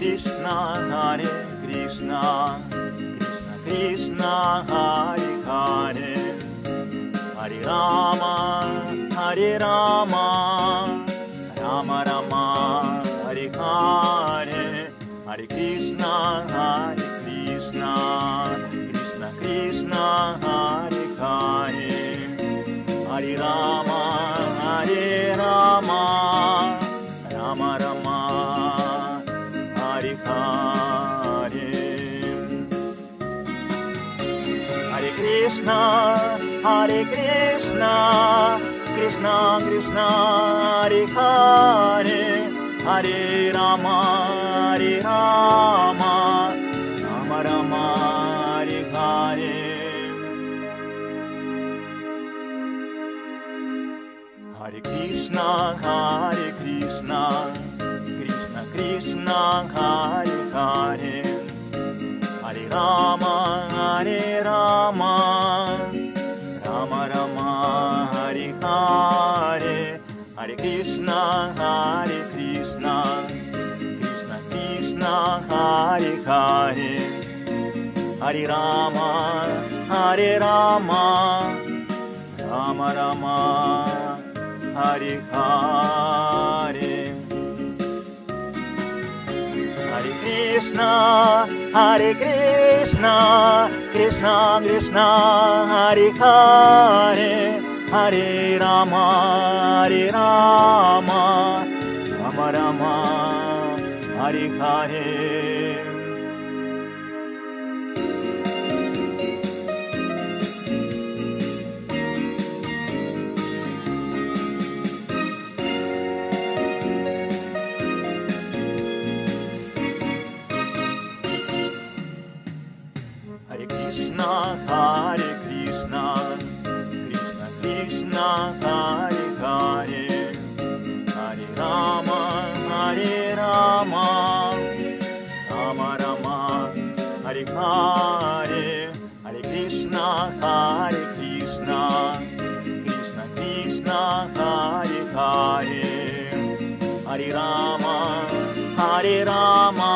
Krishna, Krishna Krishna, Hare Hare, Hare Rama, Hare Rama, Rama Rama, Hare Hare, Hare Krishna, Krishna Krishna, Hare Hare, Hare Rama, Hare Rama, Rama Rama, Hare Hare. Hare Krishna, Krishna Krishna, Hare Hare, Hare Rama, Rama Rama, Hare Hare. Hare Krishna, Krishna Krishna, Hare Hare, Hare Rama, Rama Rama, Hare Hare, Hare Krishna, Krishna Krishna, Hare Hare, Hare Rama, Rama Rama, Hare Hare. Hare Krishna, Krishna Krishna, Hare Hare, Hare Rama, Rama Rama, Hare Hare. Hare Krishna, Krishna Krishna, Hare Hare, Hare Rama, Rama Rama, Hare Hare, Hare Krishna, Krishna Krishna, Hare Hare, Hare Rama, Rama